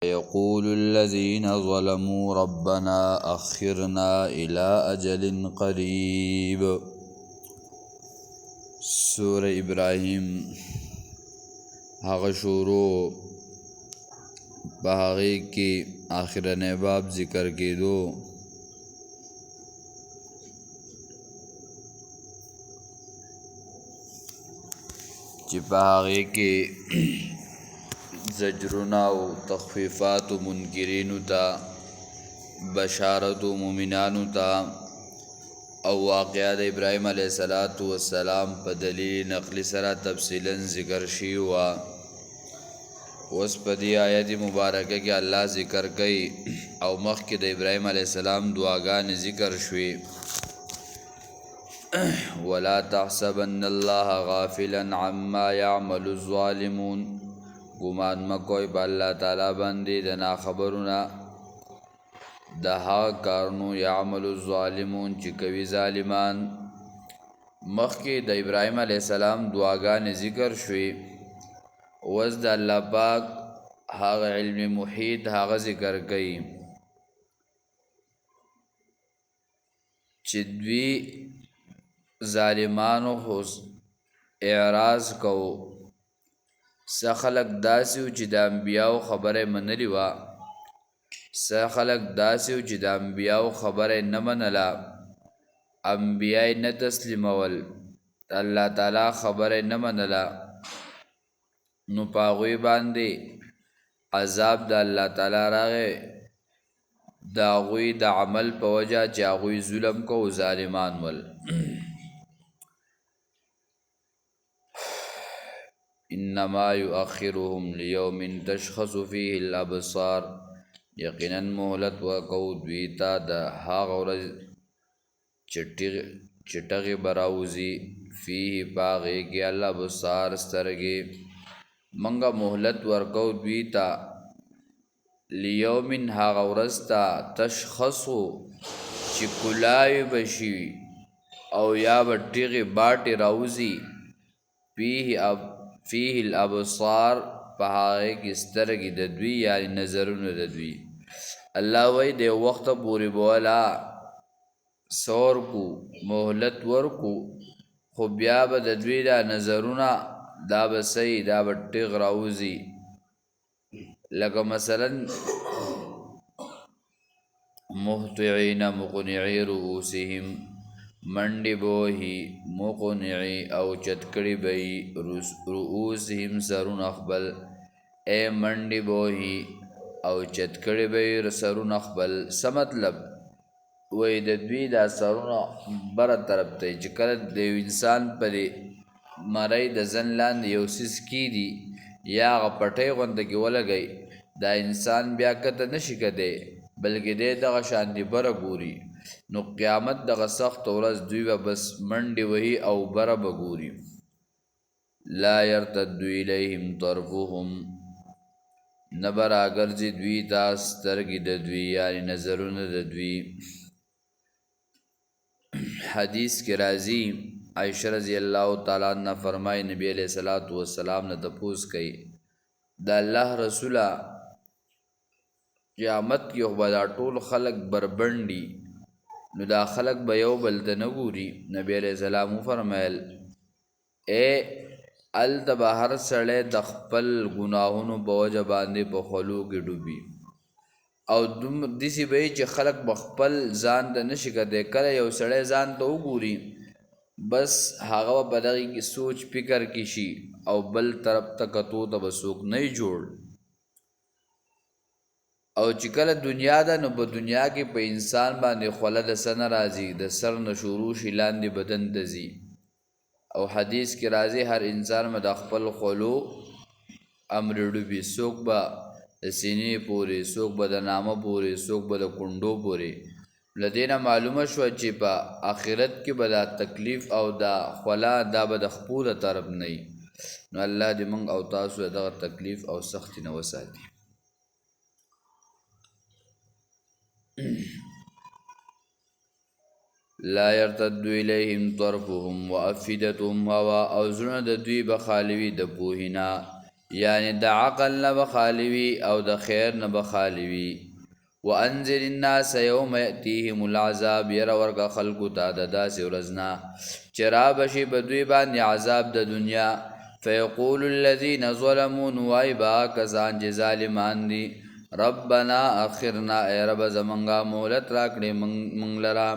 يقول الذين ظلموا ربنا أخرنا إلى أجل قريب. سورة ابراهیم هغه شروع په هغې کې آخرنی باب ذکر کېدو چې په هغې کې زجرونه او تخفیفات و منکرینو ته بشارت و مؤمنانو ته او واقعه د ابراهیم علیه السلام په دلیل نقلی سره تفصیلا ذکر شوي وه. اوس په دې آیت مبارکه کې الله ذکر کوي او مخکې د ابراهیم علیه السلام دعاګانې ذکر شوي. ولا تحسبن الله غافلا عما يعمل الظالمون، ګمان مکوئ په الله تعالی باندې د ناخبرونه د هغه کارونو یعمل الظالمون چې کوي ظالمان. مخکې د ابراهیم علیه السلام دعاګانې ذکر شوي، اوس د الله پاک هغه علم محیط هغه ذکر کوي چې دوی ظالمانو خو اعراض کوو. څه خلک داسې وو چې د انبیاو خبره منلې وه، څه خلک داسې وو چې د انبیاو خبره نه منله، انبیا یې نه تسلیمول، د الله تعالی خبره نه منله. نو په هغوی باندې عذاب د الله تعالی راغی د هغوی د عمل په وجه چې هغوی ظلم کو ظالمان ول. انما یؤخرهم لیوم تشخص فیه الابصار، یقینا مهلت ورکوو دوی ته د هغه ورځ چې ټغې به راوځي فیه په هغې کې الابصار سترګې. منګه مهلت ورکوو دوی ته لیوم هغه ورځ ته تشخصو چې کلاوې به شي او یا به ټغې باټې راوځي فیه الابصار په هغې کې سترګې د دوی یعنې نظرونه د دوی. الله وایي د یو وخته پورې به ولا سور کو مهلت ورکو، خو بیا به د دوی دا نظرونه دا به صحیح دا به ټغ راوځي. لکه مثلا مهطعین مقنعی رؤوسهم، منډې به وهي مقنعي او چتکړې به یي رؤوسهم سرونه خپل، ای منډې به وهي او چتکړې به یي سرونه خپل. څه مطلب وایي د دوی دا سرونه بره طرف ته چې کله د یو انسان په دې مرۍ د زن لاندې یو څیز کیدي یا هغه پټۍ غونته کې ولګئ، دا انسان بیا کته نشي کدی بلکې دی دغه شانتې بره ګوري. نو قیامت دغه سخت ورځ دوی به بس منډې وهي او بره به ګوري. لا یرتد الیهم طرفهم، نه به راګرځي دوی ته سترګې د دوی یعنې نظرونه د دوی. حدیث کې راځي عایشه رضی الله تعالی عنها فرمایي نبی علیہ السلام نه تپوس کوي د الله رسوله قیامت کې خو به دا ټول خلک بربنډي، نو دا خلق به یو بل ته نه ګوري. نبی علیہ السلام وفرمیل ای هلته به هر سړی د خپل ګناهونو په وجه باندې په خولو کې ډوبي او داسې به یي چې خلک به خپل ځان ته نشي کتی. کله یو سړی ځان ته وګوري بس هغه به په دغې کې سوچ فکر کې شي او بل طرف ته کتو ته به څوک نه جوړ. او چې کله دنیا ده نو په دنیا کې په انسان باندې خوله د څه نه راځي، د سر نه شروع شي لاندې بدن ته ځي. او حدیث کې راځي هر انسان به د خپل خولو امر ډوبي، څوک به د سینې پورې، څوک به د نامه پورې، څوک به د کونډو پورې. له دې نه معلومه شوه چې په آخرت کې به دا تکلیف او دا خوله دا به د خپو د طرف نه وي. نو الله دې موږ او تاسو دغه تکلیف او سختي نه وساتي. لا يرتد الیهم طرفهم وافئدتهم هوا، او زړونه د دوی به خالي وي د پوهې نه، یعنی د عقل نه بخالی وي او د خیر نه بخالی وي. وانذر الناس یوم یأتیهم العذاب، یره ورکه خلکو ته د داسې ورځ نه چې رابشي په دوی باندې عذاب د دنیا. فیقول الذین ظلموا، نو وایي به کسان چې ظالمان دي، ربنا اخرنا، ای رب زمونږه مهلت راکړې موږ لره،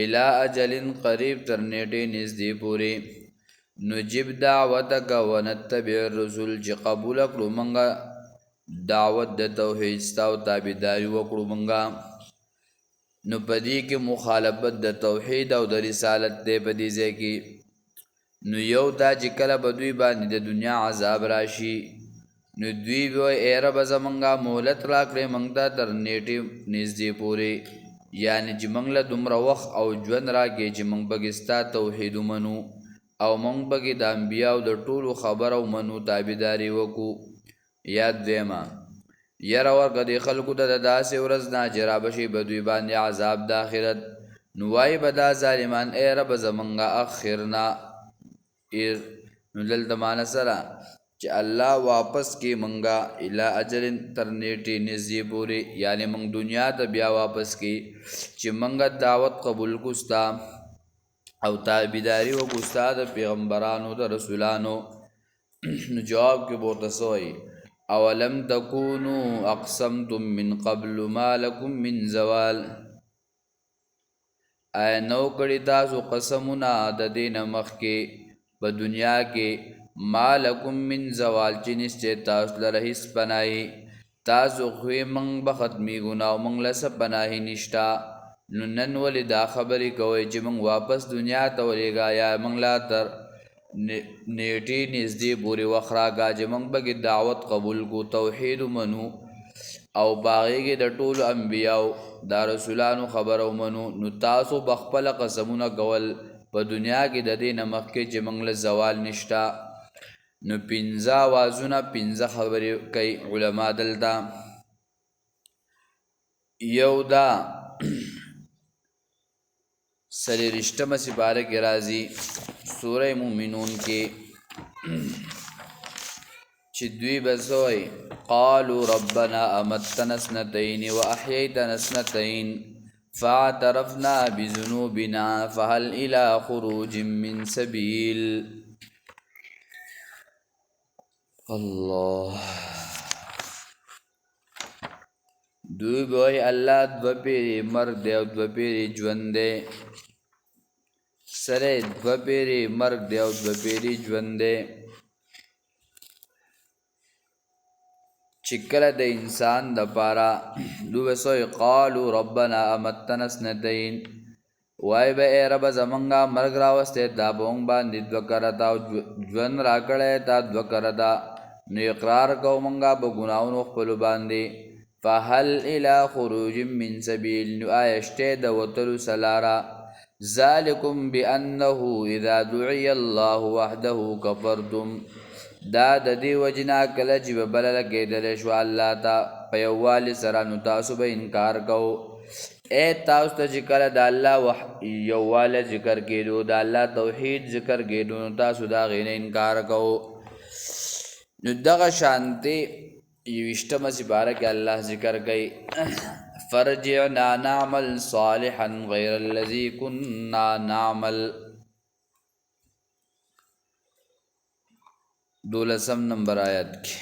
الی اجل قریب، تر نیټې نږدې پورې، نجب دعوتک ونتبع الرسل، چې قبول کړو موږ دعوت د توحید ستا او تابعداري وکړو موږه. نو په دې کې مخالفت د توحید او د رسالت دی په دې ځای کې. نو یو دا چې کله به دوی باندې د دنیا عذاب راشي، نو دوی به وایي ای ربه زمونږه مهلت راکړې موږ ته تر نیټې نږدې پورې، یعنې چې موږ له دومره وخت او ژوند راکړې چې موږ پکې ستا توحید ومنو او موږ پکې د انبیاو د ټولو خبره ومنو، تابعداري وکړو. یا دویمه، یره ورکه دې خلکو ته د داسې ورځ نه چې رابشي په دوی باندې عذاب د آخرت، نو وایي به دا ظالمان ای رب زمونږه اخرنا، نو دلته معنی سره چې الله واپس کې منګه الی اجل تر نیټې نږدې پورې، یعنی موږ دنیا ته بیا واپس کې چې منګه دعوت قبول کو ستا او تابعداري وکړو ستا د پیغمبرانو د رسولانو. نو جواب کې ورته څه وایي، اولم تکونوا اقسمتم من قبل ما لکم من زوال، آیا نو کړي تاسو قسمونه د دې نه مخکې په دنیا کې، ما لکم من زوال، چې نشته تاسو لره هېڅ پناهي، تاسو خو یې موږ به ختمېږو نه او موږ له څه پناهي نشته، نو نن ولې دا خبرې کوئ چې موږ واپس دنیا ته ولېږه، یا موږ لا تر نیټې نږدې پورې وخت راکړه چې موږ پکې دعوت قبول کو، توحید ومنو او په هغې کې د ټولو انبیاو دا رسولانو خبره ومنو. نو تاسو به خپله قسمونه کول په دنیا کې د دې نه مخکې چې موږ له زوال نشته. نو پنځه آوازونه پنځه خبرې کوي علما دلته. یو دا څلېرویشتمه سپاره کې راځي سوره مومنون کې چې دوی به څه وایي، قالوا ربنا امتنا اثنتین واحییتنا اثنتین فاعترفنا بذنوبنا فهل الى خروج من سبیل. الله، دوی به وایي الله دوه پیرې مرګ دی او دوه پیرې ژوند دی، سره دوه پیرې مرګ دی او دوه پیرې ژوند دی. چې کله د انسان دپاره دوی به څه وایي، قالو ربنا امتنا اثنتین، وایي به ای ربه زمونږه مرګ راوستی تا په موږ باندې دوه کره تا او ژوند راکړی تا دوه کره ده، نو اقرار کوو مونږه په ګناهونو خپلو باندې. فهل الى خروج من سبیل، نو آیا شته د وتلو څه لاره، ذلکم بانه اذا دعی الله وحده کفرتم، دا د دې وجنا کله چې به بلله کېدلی شو الله ته په یووالي سره، نو تاسو به انکار کوو. ای تاسو ته چې کله د الله یووالی ذکر کېدو، د الله توحید ذکر کېدو، نو تاسو د هغې نه انکار کوو. نو دغه شانتې یویشتمه سپاره کې الله ذکر کوي، فرجعنا نعمل صالحا غیر الذي كنا نعمل. 12 نمبر آیت کې،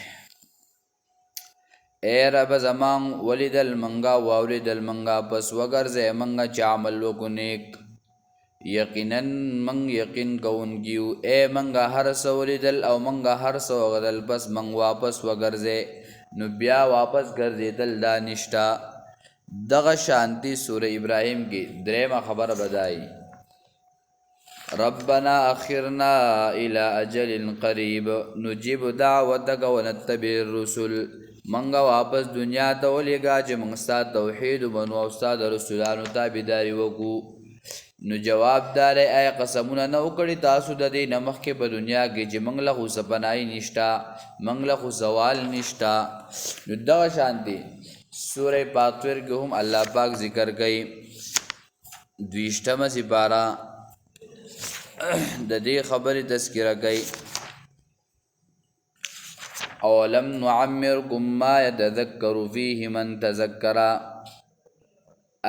اے رب زمان ولیدل منگا واولیدل منگا پس وگرزے منگا چا عمل وکو نیک، یقیناً منگ یقین کونکیو، اے منگا ہر سو ولیدل او منگا ہر سو وغدل پس منگ واپس وگرزے، نو بیا واپس گرزے دل دانشتا. دغ شانتی سورہ ابراہیم کی دریم خبر بدائی، ربنا اخرنا الى اجل قریب نجیب دعوتک ونتبع الرسل، منگا واپس دنیا ته ولېږه چې موږ ستا توحید ومنو او ستا د رسولانو تابعداري وکړو. نو جواب دا دی، آیا قسمونه نه وکړي تاسو د دې نه مخکې په دنیا کې چې موږ له خو څه پناهي نشته، موږ له خو زوال نشته. نو دغه شانتې سورہ فاطر کې هم الله پاک ذکر کوي، 20مه سپاره د دې خبرې تذکره کوي، اولم نعمرکم ما یتذکر فیه من تذکر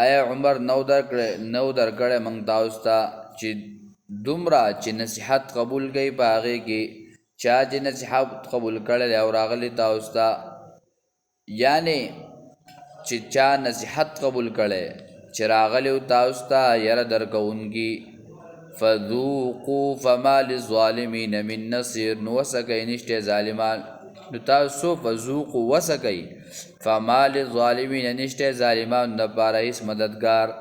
آیا عمر نو درکړی موږ تاسو ته چې دومره چې نصیحت قبول کړي په هغې کې چا چې نصیحت قبول کړی او راغلی تاسو ته یعنی چې چا نصیحت قبول کړی چې راغلی تاسو ته یره درکوونکي فذوقوا فما للظالمین من نصیر نو وسکئ نشته ظالمان نو تاسو فذوقوا وسکئ فما للظالمین نشته ظالمان دپاره هیڅ مددگار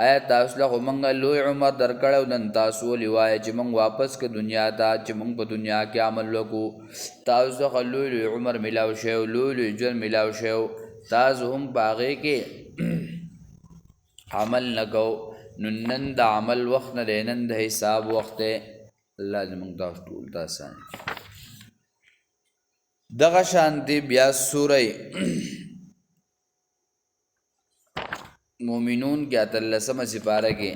آیا تاسو له خو موږ لوی عمر درکړی او نن تاسو ولې وایه چې موږ واپس که دنیا ته چې موږ په دنیا کې عمل وکړو تاسو څخه لوی لوی عمر میلاو شوی لوی لوی ژوند میلاو شوی تاسو هم په هغې کې عمل نه کو نو نن د عمل وخت نه دی نن د حساب وخت دی الله دې موږ تاسو ټول ته اساني دغه شانتې بیا سوره مومنون کې اتلسمه سپاره کې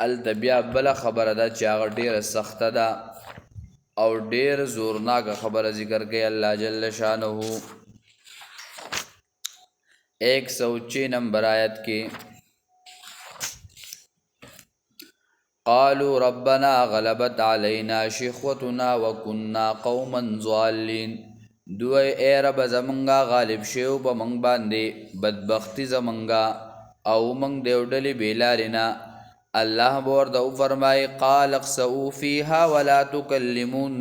هلته بیا بله خبره ده چې هغه ډېره سخته ده او ډېر زورناکه خبره ذکر کوي الله جل شانه 106 نمبر آیت کې قالوا ربنا غلبت علينا شقوتنا وكنا قوما ضالين دوی اے رب زمنګا غالب شیو په منګ باندې بدبختی زمنګا او منګ دیوډلی بیلارینا الله ورته فرمای قال اخسئوا فيها ولا تكلمون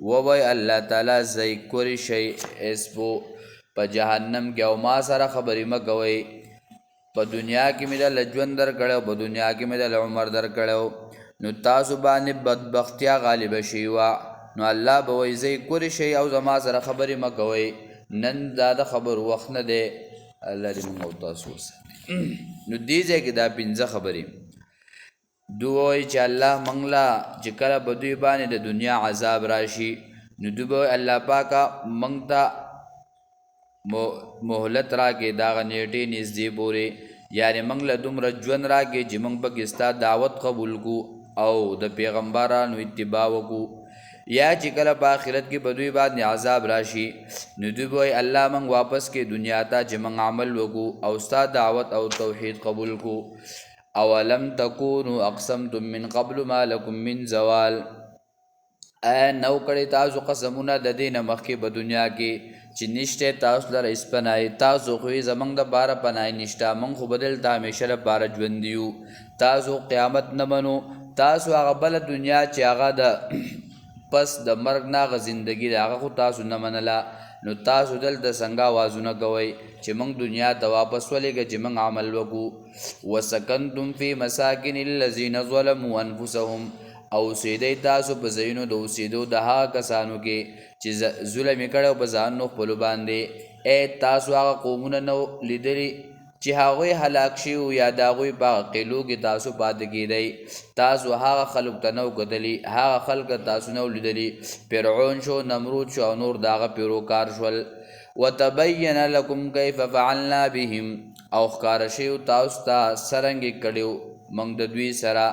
ووی الله تعالی ذکر شی اسبو په جهنم کې او ما سره خبرې مکوي په دنیا کې مې د ژوند درکړی په دنیا کې مې د عمر درکړی نو تاسو باندې بدبختیا غالبه شوي وه نو الله به وایي ذکر شی او زما سره خبرې مه کوئ نن دا د خبر وخت نه دی الله دې موږ او تاسو وساتي نو دې ځای کې دا 5 خبرې دوی وایي چې الله موږ له چې کله به دوی باندې د دنیا عذاب راشي نو دوی به الله پاکه موږ ته مهلت راکې دغه نیټې نږدې پورې یعنې موږ له دومره ژوند راکې چې موږ پکې ستا دعوت قبول کړو او د پیغمبرانو اتباع وکړو یا چې کله په آخرت کې به دوی باندې عذاب راشي نو دوی به وایي الله موږ واپس کې دنیا ته چې موږ عمل وکړو او ستا دعوت او توحید قبول کړو اولم تکونوا اقسمتم من قبل ما لکم من زوال آیا نو کړی تاسو قسمونه د دې نه مخکې په دنیا کې چې نشته تاسو لره هېڅ پناهي تاسو خو یې زموږ دپاره پناهي نشته موږ خو به دلته همیشه لپاره ژوندي یو تاسو قیامت نه منو تاسو هغه بله دنیا چې هغه د پس د مرګ نه هغه زندګي ده هغه خو تاسو نه منله نو تاسو دلته څنګه آوازونه کوئ چې موږ دنیا ته واپس ولېږه چې موږ عمل وکړو وسکنتم فی مساکن الذین ظلموا انفسهم او اوسېدئ تاسو په ځایونو د اوسېدو د هغه کسانو کې چې ظلم یې کړی په ځانونو خپلو باندې ای تاسو هغه قومونه نه لیدلي چې هغوی هلاک شوي یا د هغوی په هغه قیلو کې تاسو پاتې کېدئ تاسو هغه خلکو ته نه کتلي هغه خلک تاسو نه لیدلي فرعون شو نمرود شو او نور د هغه پیروکار شول وتبین لکم کیف فعلنا بهم او ښکاره شوي تاسو ته څرنګې کړي موږ د دوی سره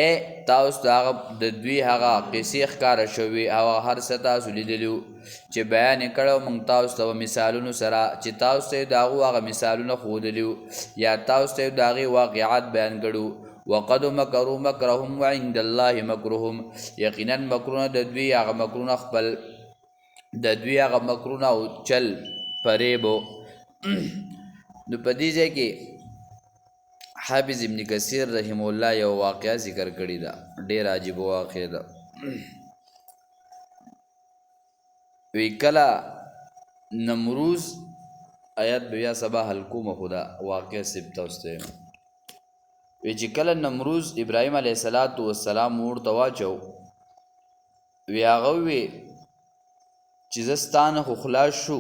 ای تاسو د دوی هغه قصې ښکاره شوي هغه هر څه تاسو لیدلي چې بیان یې کړی موږ تاسو ته مثالونو سره چې تاسو ته یې د هغو هغه مثالونه ښودلي یا تاسو ته یې د هغې واقعات بیان کړو وقد مکروا مکرهم وعند الله مکرهم یقینا مکرونه د دوی هغه مکرونه خپل د دوی هغه مکرونه او چل فریبو نو په دې ځای کې حافظ ابن کثیر رحم الله یو واقعه ذکر کړی ده ډېر عجیب واقعه ده وی کله نمروز آیات بیا سبا حلقو مخدا واقعه سبتا استه وی چې کله نمروز ابراهیم علیه السلام ورته واچو وی هغه وی چې زستانه خو خلاص شو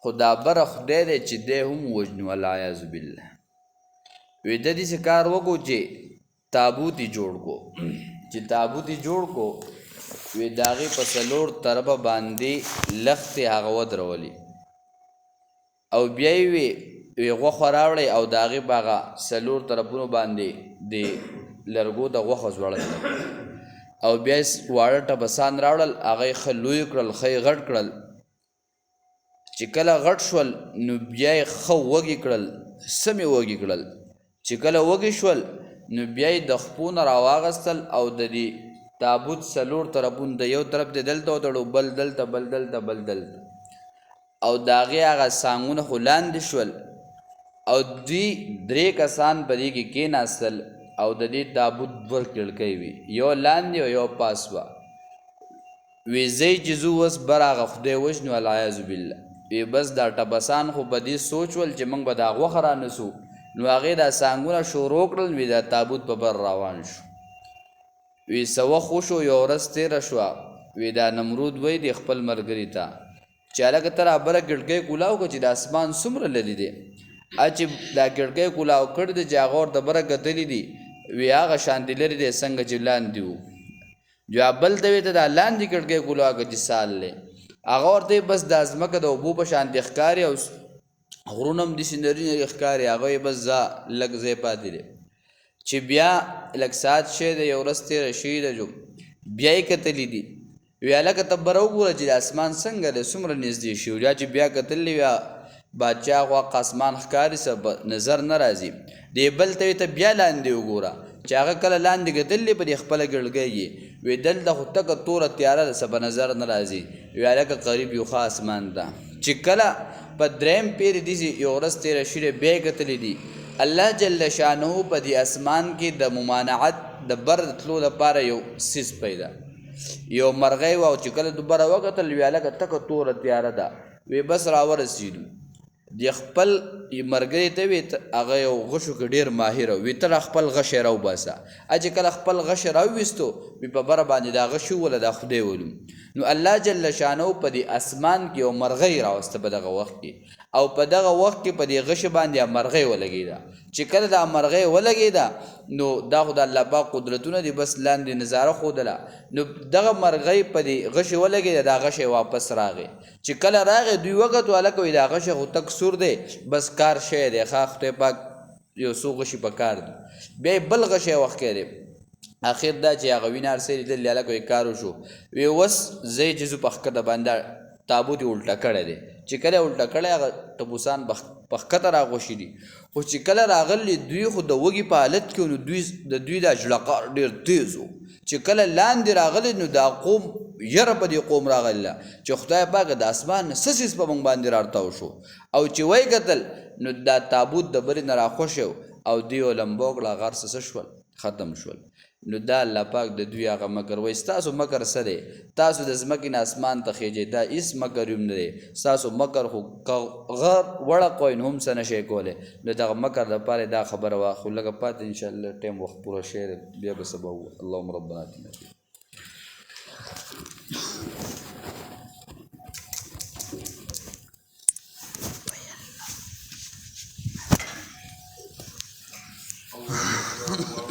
خدا بره خدای دی چې دی هم وجنو والعیاذ بالله وی د دې کار وکړو چې تابوت یې جوړ کو چې تابوت یې جوړ کو وی د هغې په څلور طرفه باندې لښتې هغه ودرولي او بیا یې وی غوښه راوړئ او د هغې په هغه څلور طرفونو باندې د لرګو د غوښه ځوړی او بیا یې واړه ټپسان راوړل، هغه یې ښه لوی کړل، ښه یې غټ کړل. چې کله غټ شول نو بیا یې ښه وږي کړل، سم یې وږي کړل. چې کله وږي شول نو بیا یې د خپو نه راواغستل او د دې تابوت څلور طرفونه، د یو طرف د دلته وتړو، بل دلته، بل دلته، بل دلته، او د هغې هغه څانګونه خو لاندې شول. او دوی 3 کسان په دې کې کېناستل او د دې تابوت 2 کړکۍ وي، یو لاندې او یو پاس وه. وی زی چې زو اوس بر هغه خدای وژنو، العیاذ بالله. وی بس دا ټپسان خو په دې سوچ ول چې موږ به دا غوښه رانیسو، نو هغې دا څانګونه شروع کړل. وی دا تابوت په بر روان شو. وی څه وخت وشو، یو ورځ تېره شوه. وی دا نمرود وی د خپل ملګري ته چې هلکه ته رابره کړکۍ کولاو کړه چې د اسمان څومره لرې دی. چې دا کړکۍ کولاو کړ دی چې هغه ورته بره کتلي دي، وی هغه شانتې لرې دی څنګه چې لاندې وو. جو بل ته وی ته دا لاندې کړکۍ کولاو کړه چې سال دی. هغه ورته بس دا ځمکه د اوبو په شانتې ښکاري او غرونه هم داسې نري نري ښکاري، هغه یې بس لږ ځای پاتې دی. چې بیا لږ ساعت شی دی، یو ورځ تېره شوې ده، جو بیا یې کتلي دي. وی هلکه ته بره وګوره چې د اسمان څنګه دی، څومره نږدې شي. بیا چې بیا کتلي وی بادشاه غوښه اسمان ښکاري، څه نظر نه راځي. دی بل ته وی ته بیا لاندې وګوره، چې هغه کله لاندې کتلي په دې خپله ګړګۍ یې، وی دلته خو تکه توره تیاره ده، څه په نظر نه راځي. وی هلکه قریب یو ښه اسمان ده. چې کله په 3 پیرې داسې یو ورځ تېره شوې بیا یې کتلي دي، الله جل شانه په دې اسمان کې د ممانعت د بر تلو لپاره یو څیز پیدا، یو مرغۍ وه. او چې کله دوباره وکتل وی هلکه تکه توره تیاره ده. وی بس راورسېدو. د خپل مرګري ته وی هغه یو غشو کې ډېر ماهره، وی ته خپل غشی راوباسه. چې کله خپل غشی راوویستو وی په بره باندې دا غشي وله دا خدای ولو. نو الله جل شانه په دې اسمان کې یو مرغۍ راوسته په دغه وخت کې، او په دغه وخت کې په دې غشي باندې مرغۍ ولګېده. چې کله دا مرغۍ ولګېده نو دا خو د الله پاک قدرتونه دي، بس لاندې نظاره ښودله. نو دغه مرغۍ په دې غشي ولګېده، دا غشی واپس راغی. چې کله راغی دوی وکتو، هلکه وی دا غشی خو تک سور دی، بس کار شی دی، ښه خدای پاک یو څو غشي په کار دي. بیا بل غشی وخت دی. اخر دا چې هغه وینه هر څه لیدل، هلکه وی کار وشو. وی اوس زه چې زو په ښکته باندې تابوت یې الټه کړی دی. چې کله یې الټه کړی، هغه ټپوسان په ښکته راغوښي دي. خو چې کله راغلي دوی خو د وږي په حالت کې، نو د دوی دا ژړقار ډېر تیز و. چې کله لاندې راغلی نو دا قوم یره په دې قوم راغله چې خدای پاک د اسمان نه څه څیز په موږ باندې راتاو شو. او چې وی کتل نو دا تابوت د برې نه راخوښ او دوی یې لمبو کړه، غر څه شول، ختم شول. نو دا الله پاک د دوی هغه مکر وایي ستاسو مکر څه دی؟ تاسو د ځمکې نه اسمان ته خیجئ، دا هېڅ مکر هم نه دی. ستاسو مکر خو که غر وړقوئ نو هم څه نه شئ کولی. نو دغه مکر دپاره دا خبره وه. خو لږه پاتې انشاءالله ټایم وخت پوره شوی دی، بیا به سبا ووایو. اللهم ربنا اتنا فی الله